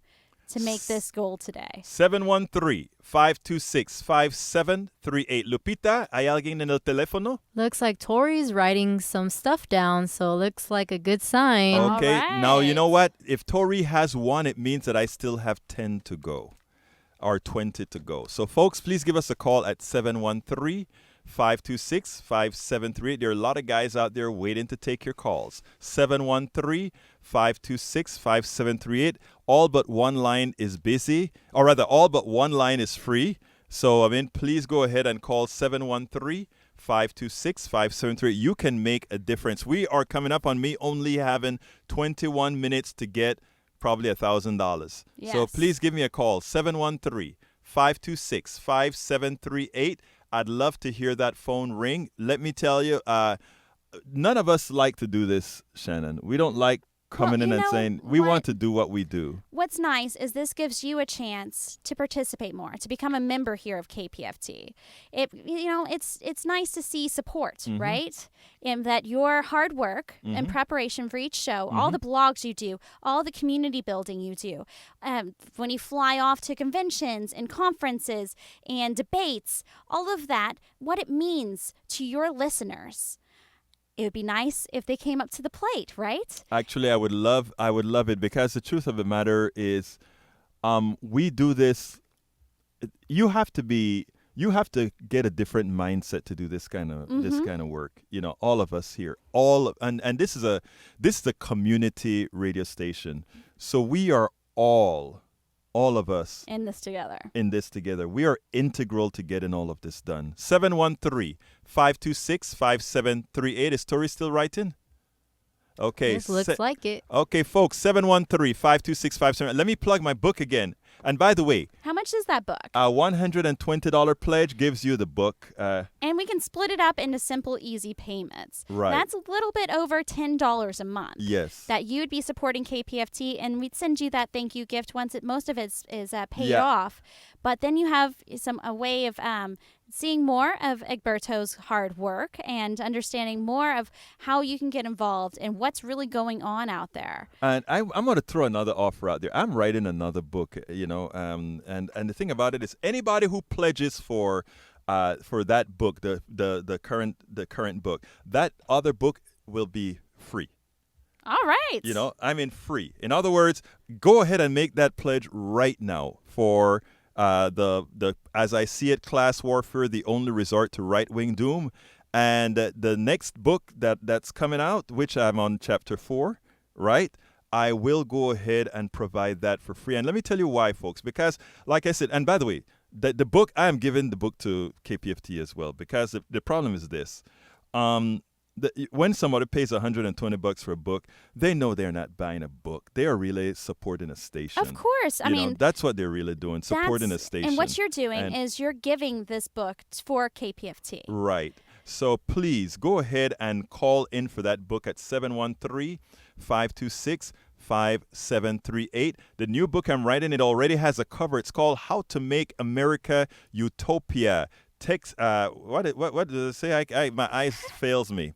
to make this goal today.
713-526-5738. Lupita, ¿hay alguien en el teléfono?
Looks like Tori's writing some stuff down, so looks like a good sign.
Okay,
All right.
Now you know what? If Tori has 1, it means that I still have 10 to go or 20 to go. So folks, please give us a call at 713-526-5738. There are a lot of guys out there waiting to take your calls. 713-526-5738. All but one line is busy, or rather, all but one line is free. So, please go ahead and call 713-526-5738. You can make a difference. We are coming up on me only having 21 minutes to get probably $1,000.
Yes.
So please give me a call, 713-526-5738. I'd love to hear that phone ring. Let me tell you, none of us like to do this, Shannon. We don't like coming in and saying, we want to do what we do.
What's nice is this gives you a chance to participate more, to become a member here of KPFT. It's nice to see support, right? And that your hard work and preparation for each show, all the blogs you do, all the community building you do, when you fly off to conventions and conferences and debates, all of that, what it means to your listeners. It would be nice if they came up to the plate, right?
Actually, I would love it, because the truth of the matter is, we do this. You have to get a different mindset to do this kind of work. You know, all of us here, and this is a community radio station, so we are all of us
in this together.
We are integral to getting all of this done. 713-526-5738. Is Tori still writing? Okay.
This looks like it.
Okay, folks, 713-526-5738. Let me plug my book again. And by the way,
How much much is that book?
A $120 pledge gives you the book.
And we can split it up into simple, easy payments.
Right.
That's a little bit over $10 a month.
Yes.
That you would be supporting KPFT, and we'd send you that thank you gift once most of it is paid
Yeah.
off. But then you have a way of seeing more of Egberto's hard work and understanding more of how you can get involved and what's really going on out there.
And I'm going to throw another offer out there. I'm writing another book, and the thing about it is anybody who pledges for that book, the current book, that other book will be free.
All right.
Free. In other words, go ahead and make that pledge right now for the As I See It, Class Warfare, the Only Resort to Right-Wing Doom. And the next book that's coming out, which I'm on chapter 4, right? I will go ahead and provide that for free. And let me tell you why, folks, because like I said, and by the way, the book, I am giving the book to KPFT as well, because the problem is this. When somebody pays $120 for a book, they know they're not buying a book. They are really supporting a station.
Of course. I mean,
that's what they're really doing, supporting a station.
And what you're doing is you're giving this book for KPFT.
Right. So please go ahead and call in for that book at 713-526-5738. The new book I'm writing, it already has a cover. It's called How to Make America Utopia. What does it say? My eyes fails me.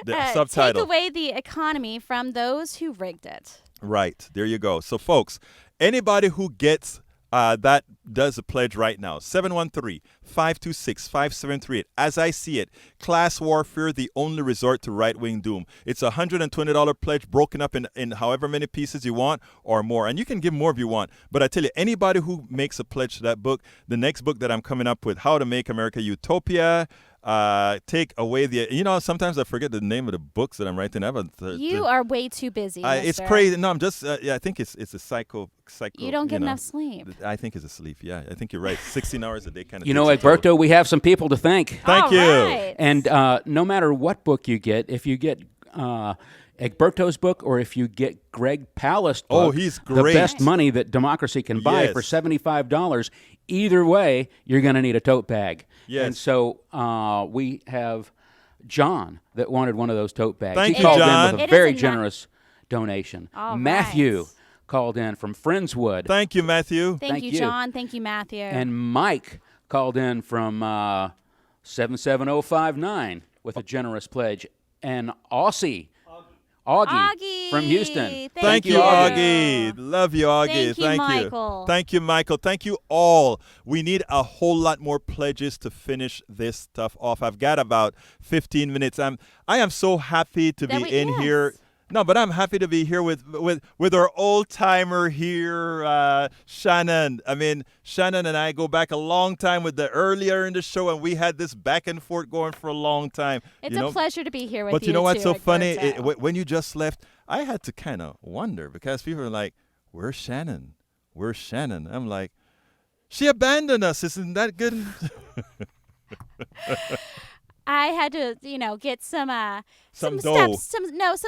The subtitle.
Take away the economy from those who rigged it.
Right. There you go. So, folks, anybody who gets that does a pledge right now. 713-526-5738. As I See It, Class Warfare, the Only Resort to Right-Wing Doom. It's a $120 pledge broken up in however many pieces you want or more. And you can give more if you want. But I tell you, anybody who makes a pledge to that book, the next book that I'm coming up with, How to Make America Utopia, take away sometimes I forget the name of the books that I'm writing.
You are way too busy.
It's crazy. No, I'm just, I think it's a psycho.
You don't get enough sleep.
I think it's a sleep. Yeah, I think you're right. 16 hours a day kind of.
Egberto, we have some people to thank.
Thank you.
Right.
And no matter what book you get, if you get Egberto's book or if you get Greg Palast book,
he's great.
The best money that democracy can buy for $75, either way, you're going to need a tote bag.
Yes.
And so we have John that wanted one of those tote bags.
Thank
he
you,
called
John.
in with a very generous donation.
All
Matthew
right.
called in from Friendswood.
Thank you, Matthew.
Thank you, John. Thank you, Matthew.
And Mike called in from 77059 with a generous pledge. And Augie from Houston.
Thank you, Augie. Love you, Augie.
Thank you, Michael.
Thank you, Michael. Thank you all. We need a whole lot more pledges to finish this stuff off. I've got about 15 minutes. I am so happy to be in here. No, but I'm happy to be here with our old timer here, Shannon. I mean, Shannon and I go back a long time with earlier in the show, and we had this back and forth going for a long time.
It's a pleasure to be here with you.
But you know what's so funny?
Egberto.
When you just left, I had to kind of wonder because people are like, "Where's Shannon? Where's Shannon?" I'm like, "She abandoned us. Isn't that good?"
I had to, get some
dough.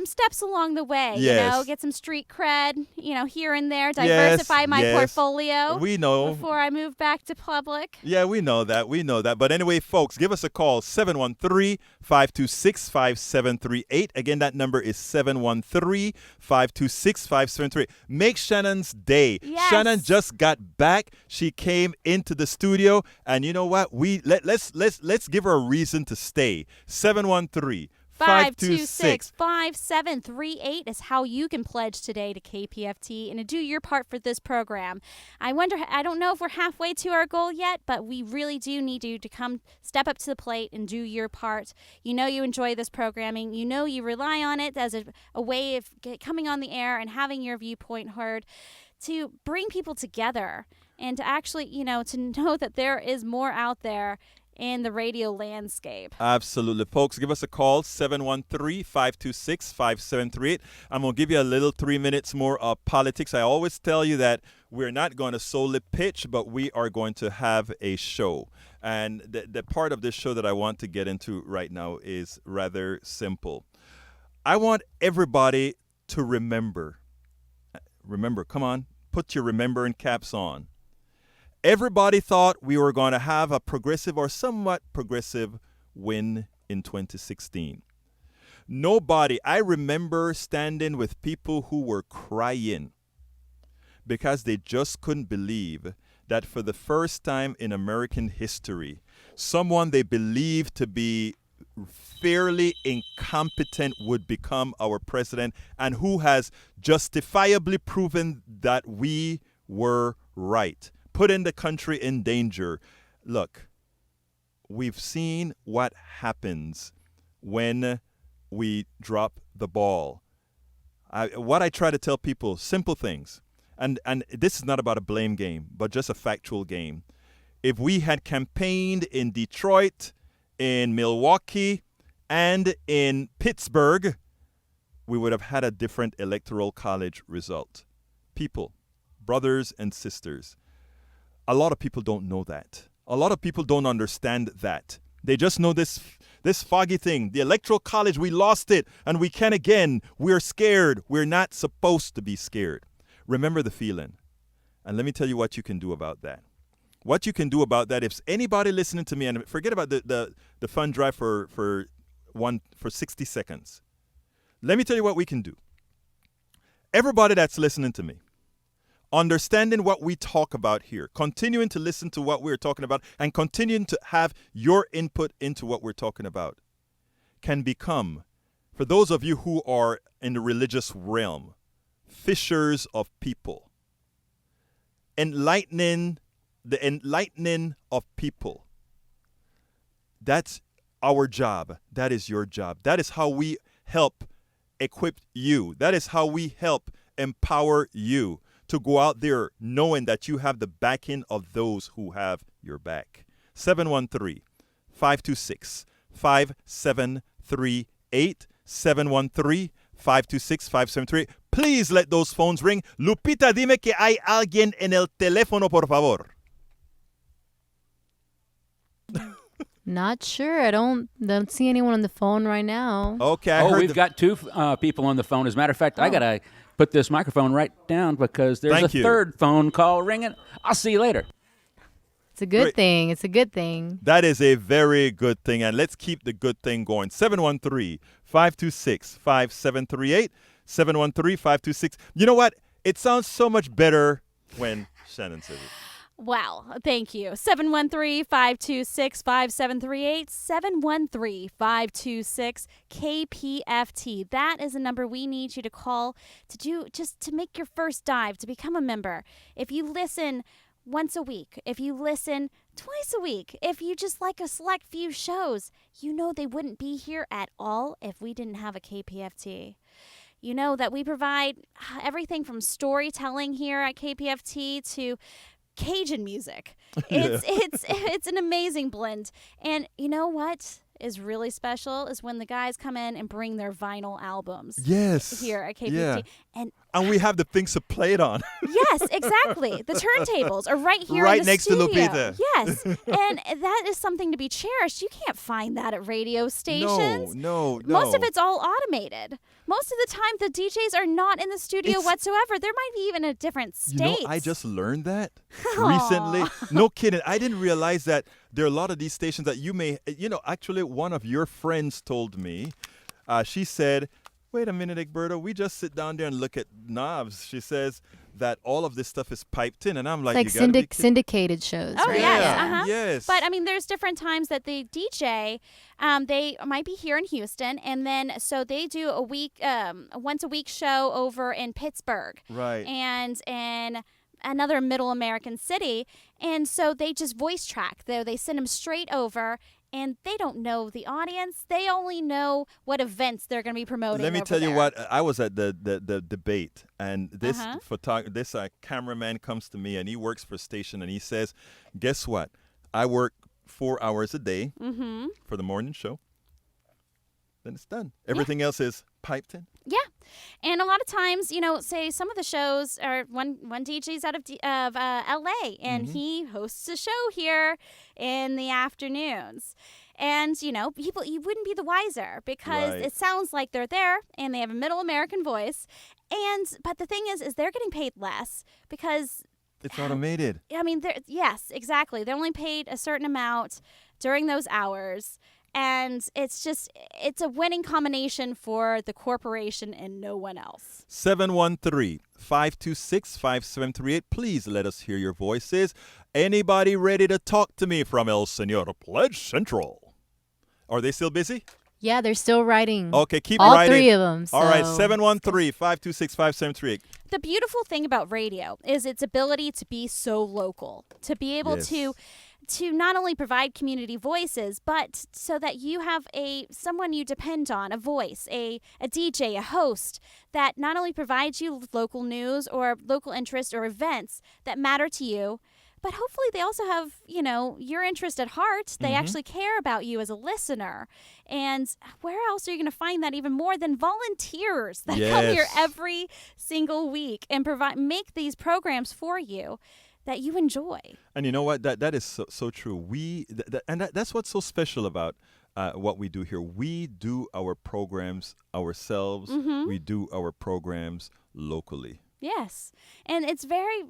steps along the way.
Yes.
Get some street cred, here and there, diversify my portfolio.
We know.
Before I move back to public.
Yeah, we know that. But anyway, folks, give us a call, 713-526-5738. Again, that number is 713-526-5738. Make Shannon's day.
Yes.
Shannon just got back. She came into the studio, and you know what? Let's give her a reason to stay.
713-526-5738 is how you can pledge today to KPFT and to do your part for this program. I don't know if we're halfway to our goal yet, but we really do need you to come step up to the plate and do your part. You enjoy this programming. You rely on it as a way of coming on the air and having your viewpoint heard to bring people together and to actually, to know that there is more out there in the radio landscape.
Absolutely. Folks, give us a call, 713-526-5738. I'm going to give you a little 3 minutes more of politics. I always tell you that we're not going to solely pitch, but we are going to have a show. And the part of this show that I want to get into right now is rather simple. I want everybody to remember. Remember, come on, put your remembering caps on. Everybody thought we were going to have a progressive or somewhat progressive win in 2016. Nobody, I remember standing with people who were crying because they just couldn't believe that for the first time in American history, someone they believed to be fairly incompetent would become our president, and who has justifiably proven that we were right, putting the country in danger. Look, we've seen what happens when we drop the ball. What I try to tell people, simple things, and this is not about a blame game, but just a factual game. If we had campaigned in Detroit, in Milwaukee, and in Pittsburgh, we would have had a different electoral college result. People, brothers and sisters, a lot of people don't know that. A lot of people don't understand that. They just know this foggy thing. The electoral college, we lost it, and we can again. We're scared. We're not supposed to be scared. Remember the feeling. And let me tell you what you can do about that. What you can do about that, if anybody listening to me, and forget about the fund drive for 60 seconds. Let me tell you what we can do. Everybody that's listening to me, understanding what we talk about here, continuing to listen to what we're talking about, and continuing to have your input into what we're talking about, can become, for those of you who are in the religious realm, fishers of people. The enlightening of people. That's our job. That is your job. That is how we help equip you. That is how we help empower you to go out there knowing that you have the backing of those who have your back. 713-526-5738. 713-526-5738. Please let those phones ring. Lupita, dime que hay alguien en el teléfono, por favor.
Not sure. I don't see anyone on the phone right now.
Okay.
We've got two people on the phone. As a matter of fact, I got to put this microphone right down because there's a third phone call ringing. I'll see you later.
It's a good thing. It's a good thing.
That is a very good thing. And let's keep the good thing going. 713-526-5738. 713-526. You know what? It sounds so much better when Shannon says it.
Wow, thank you. 713-526-5738, 713-526-KPFT. That is a number we need you to call to make your first dive, to become a member. If you listen once a week, if you listen twice a week, if you just like a select few shows, you know they wouldn't be here at all if we didn't have a KPFT. You know that we provide everything from storytelling here at KPFT to Cajun music. It's an amazing blend. And you know what is really special is when the guys come in and bring their vinyl albums.
Yes.
Here at KPFT.
Yeah.
And
we have the things to play it on.
Yes, exactly. The turntables are right here
right
in the
next
studio.
to Lupita.
Yes. And that is something to be cherished. You can't find that at radio stations.
No.
Most of it's all automated. Most of the time, the DJs are not in the studio whatsoever. There might be even a different state.
I just learned that recently. No kidding. I didn't realize that there are a lot of these stations that you may, actually one of your friends told me, she said, wait a minute, Egberto, we just sit down there and look at knobs. She says that all of this stuff is piped in. And I'm like,
it's like syndicated shows,
Oh,
right?
yes.
Yeah.
Uh-huh.
Yes.
But, there's different times that the DJ, they might be here in Houston, and then so they do a once a week show over in Pittsburgh.
Right.
And in another middle American city. And so they just voice track. They send them straight over, and they don't know the audience. They only know what events they're going to be promoting.
Let me tell you what, I was at the debate, and this this cameraman comes to me, and he works for a station, and he says, guess what? I work 4 hours a day for the morning show. Then it's done. Everything else is piped in.
Yeah. And a lot of times, say some of the shows are one DJ's out of LA, and he hosts a show here in the afternoons. And, people, you wouldn't be the wiser because it sounds like they're there and they have a middle American voice. But the thing is they're getting paid less because
It's automated.
I mean, yes, exactly. They're only paid a certain amount during those hours. And it's a winning combination for the corporation and no one else.
713-526-5738. Please let us hear your voices. Anybody ready to talk to me from El Señor Pledge Central? Are they still busy?
Yeah, they're still writing.
Okay, keep
all
writing.
3 of them.
All right,
so-
713-526-5738.
The beautiful thing about radio is its ability to be so local, to be able
Yes.
to not only provide community voices, but so that you have someone you depend on, a voice, a DJ, a host that not only provides you with local news or local interest or events that matter to you, but hopefully they also have, your interest at heart. They actually care about you as a listener. And where else are you going to find that even more than volunteers that come here
Yes.
every single week and make these programs for you that you enjoy?
And you know what? That is so true. That's what's so special about what we do here. We do our programs ourselves. We do our programs locally.
Yes. And it's very,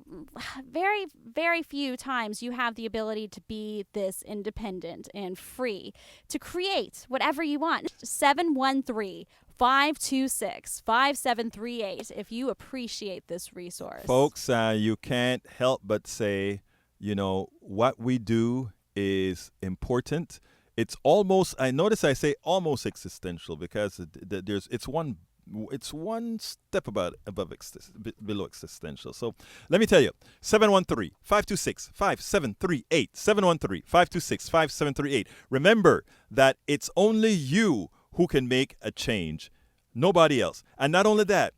very, very few times you have the ability to be this independent and free to create whatever you want. 713-526-5738 if you appreciate this resource.
Folks, you can't help but say, what we do is important. It's almost, I notice I say almost existential because it's one step below existential. So let me tell you, 713-526-5738, 713-526-5738. Remember that it's only you who can make a change, nobody else. And not only that,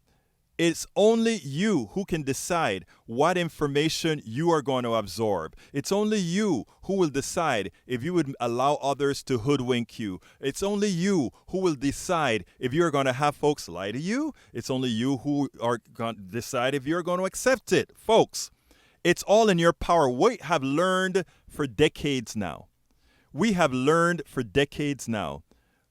it's only you who can decide what information you are going to absorb. It's only you who will decide if you would allow others to hoodwink you. It's only you who will decide if you're going to have folks lie to you. It's only you who are going to decide if you're going to accept it. Folks, it's all in your power. We have learned for decades now.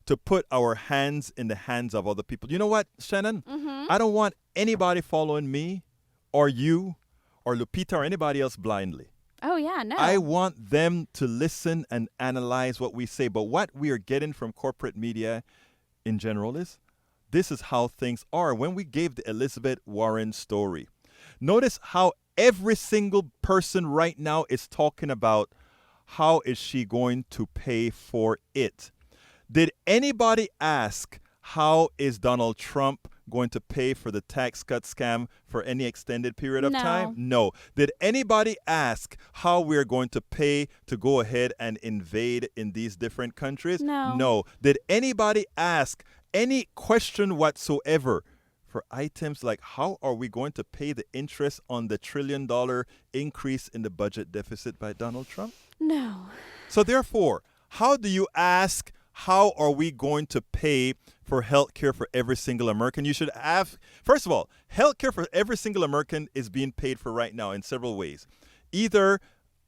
To put our hands in the hands of other people. You know what, Shannon? I don't want anybody following me or you or Lupita or anybody else blindly.
Oh, yeah, no.
I want them to listen and analyze what we say. But what we are getting from corporate media in general is this is how things are. When we gave the Elizabeth Warren story, notice how every single person right now is talking about how is she going to pay for it. Did anybody ask how is Donald Trump going to pay for the tax cut scam for any extended period of time? No. Did anybody ask how we're going to pay to go ahead and invade in these different countries? No. Did anybody ask any question whatsoever for items like how are we going to pay the interest on the $1 trillion increase in the budget deficit by Donald Trump?
No.
So therefore, how do you ask how are we going to pay for health care for every single American? You should have, first of all, health care for every single American is being paid for right now in several ways. Either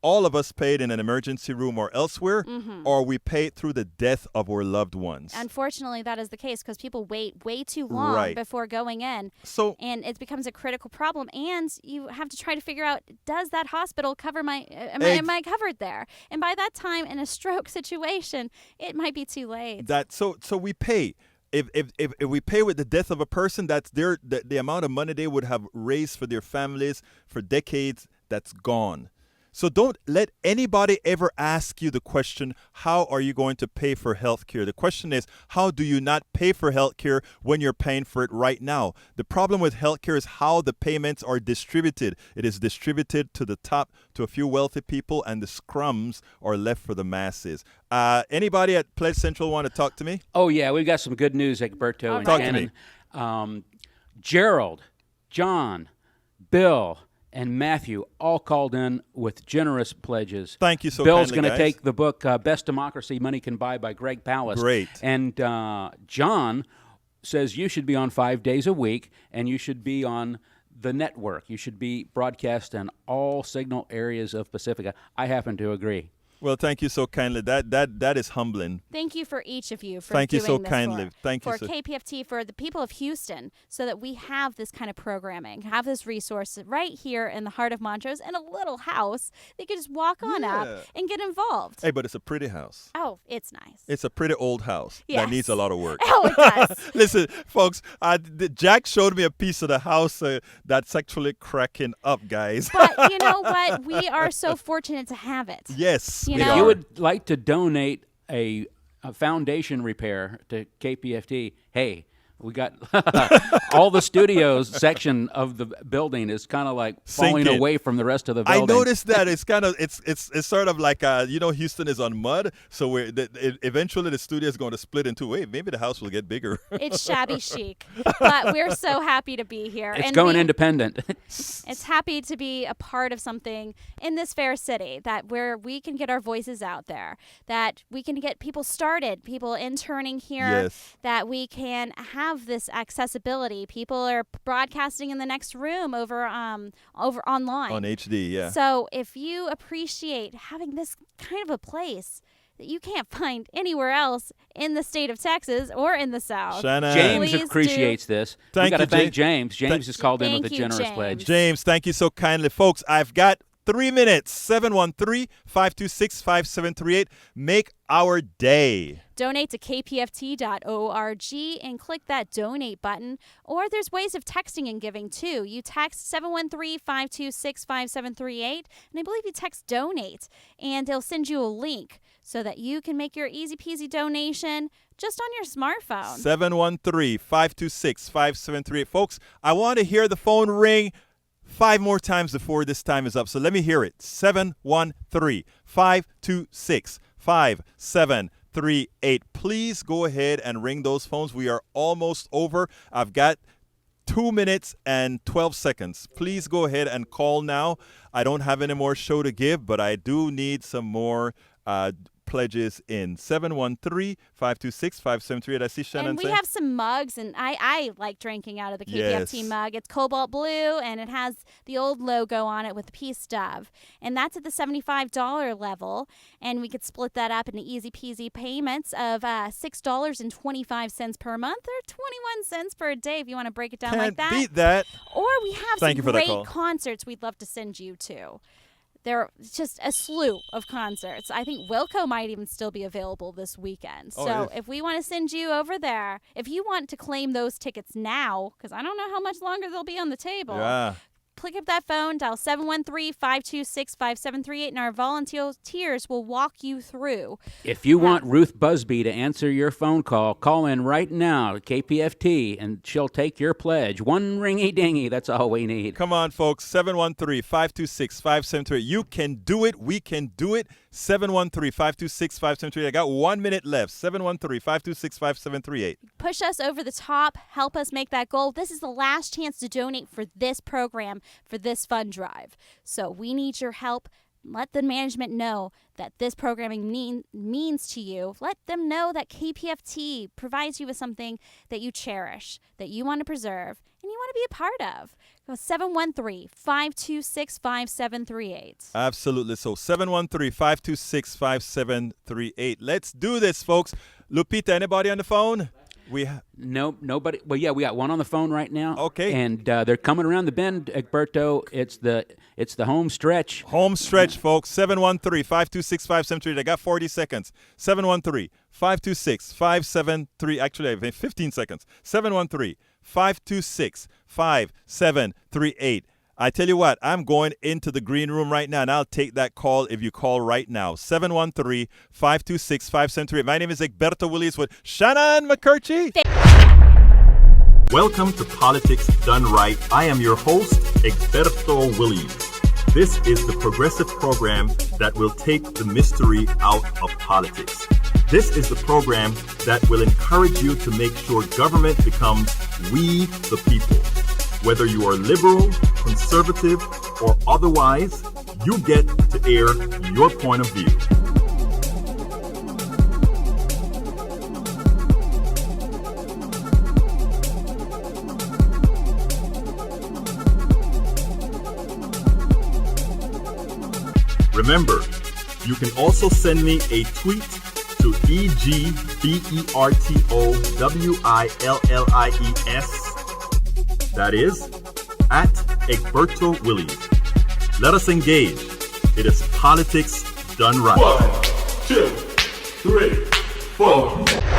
all of us paid in an emergency room or elsewhere, or we paid through the death of our loved ones.
Unfortunately, that is the case because people wait way too long before going in. And it becomes a critical problem. And you have to try to figure out, does that hospital cover am I covered there? And by that time, in a stroke situation, it might be too late.
So we pay. If we pay with the death of a person, that's the amount of money they would have raised for their families for decades, that's gone. So don't let anybody ever ask you the question, how are you going to pay for health care? The question is, how do you not pay for health care when you're paying for it right now? The problem with health care is how the payments are distributed. It is distributed to the top, to a few wealthy people, and the scrums are left for the masses. Anybody at Pledge Central want to talk to me?
Oh, yeah, we've got some good news, Egberto and
Talk
Shannon.
to me.
Gerald, John, Bill, and Matthew all called in with generous pledges.
Thank you so
Bill's
kindly,
going to
guys.
take the book Best Democracy Money Can Buy by Greg Palast.
Great.
And John says you should be on 5 days a week, and you should be on the network. You should be broadcast in all signal areas of Pacifica. I happen to agree.
Well, thank you so kindly. That is humbling.
Thank you for each of you for
Thank you
doing
so
this
kindly. Thank you
for
so-
KPFT, for the people of Houston, so that we have this kind of programming, have this resource right here in the heart of Montrose in a little house. They could just walk on
Yeah.
up and get involved.
Hey, but it's a pretty house.
Oh, it's nice.
It's a pretty old house
Yes.
that needs a lot of work.
Oh, it does.
Listen, folks, Jack showed me a piece of the house that's actually cracking up, guys.
But you know what? We are so fortunate to have it.
Yes,
You
we
know?
If you
are.
would like to donate a foundation repair to KPFT, hey, we got all the studios section of the building is kind of like falling
Sinking.
away from the rest of the
I
building.
noticed that it's kind of it's sort of like Houston is on mud, so eventually the studio is going to split into maybe the house will get bigger.
It's shabby chic, but we're so happy to be here.
It's
and
going
we-
independent.
It's happy to be a part of something in this fair city where we can get our voices out there, that we can get people started, people interning here,
Yes.
that we can have this accessibility. People are broadcasting in the next room over online.
On HD, yeah.
So if you appreciate having this kind of a place that you can't find anywhere else in the state of Texas or in the South.
Shannon.
James
Please
appreciates this.
Thank
we got to
you,
thank
James.
James. James has called in with a
Thank you,
generous
James.
pledge.
James, thank you so kindly. Folks, I've got 3 minutes. 713-526-5738. Make our day.
Donate to kpft.org and click that donate button. Or there's ways of texting and giving too. You text 713-526-5738, and I believe you text donate, and they'll send you a link so that you can make your easy peasy donation just on your smartphone.
713-526-5738. Folks, I want to hear the phone ring 5 more times before this time is up. So let me hear it. 713-526-5738. Please go ahead and ring those phones. We are almost over. I've got 2 minutes and 12 seconds. Please go ahead and call now. I don't have any more show to give, but I do need some more pledges in. 713-526-5738. I see Shannon
And we
saying.
have some mugs, and I like drinking out of the KPFT
Yes.
mug. It's cobalt blue, and it has the old logo on it with the peace dove. And that's at the $75 level, and we could split that up into easy peasy payments of $6.25 per month or 21 cents per day if you want to break it down
Can't
like that.
beat that.
Or we have
Thank you
some
for that
great
call.
concerts we'd love to send you to. There are just a slew of concerts. I think Wilco might even still be available this weekend.
Oh,
So
it is.
if we want to send you over there, if you want to claim those tickets now, because I don't know how much longer they'll be on the table,
Yeah.
click up that phone, dial 713-526-5738, and our volunteers will walk you through.
If you want Ruth Busby to answer your phone call in right now to KPFT, and she'll take your pledge. One ringy dingy, that's all we need.
Come on, folks. 713-526-5738. You can do it. We can do it. 713-526-5738. I got 1 minute left. 713-526-5738.
Push us over the top, help us make that goal. This is the last chance to donate for this program, for this fund drive. So we need your help. Let the management know that this programming means to you. Let them know that KPFT provides you with something that you cherish, that you want to preserve, and you want to be a part of. Go 713-526-5738.
Absolutely. So 713-526-5738. Let's do this, folks. Lupita, anybody on the phone?
No, nobody. Well, yeah, we got one on the phone right now.
Okay.
And they're coming around the bend, Egberto. It's the home stretch.
Home stretch, folks. 713-526-5738. I got 40 seconds. 713-526-573. Actually, I have 15 seconds. 713-526-5738. I tell you what, I'm going into the green room right now, and I'll take that call if you call right now. 713-526-5738. My name is Egberto Willies with Shannon McCurchie.
Welcome to Politics Done Right. I am your host, Egberto Willies. This is the progressive program that will take the mystery out of politics. This is the program that will encourage you to make sure government becomes we the people. Whether you are liberal, conservative, or otherwise, you get to air your point of view. Remember, You can also send me a tweet to EGBERTOWILLIES. That is, at Egberto Willies. Let us engage. It is politics done right.
1, 2, 3, 4.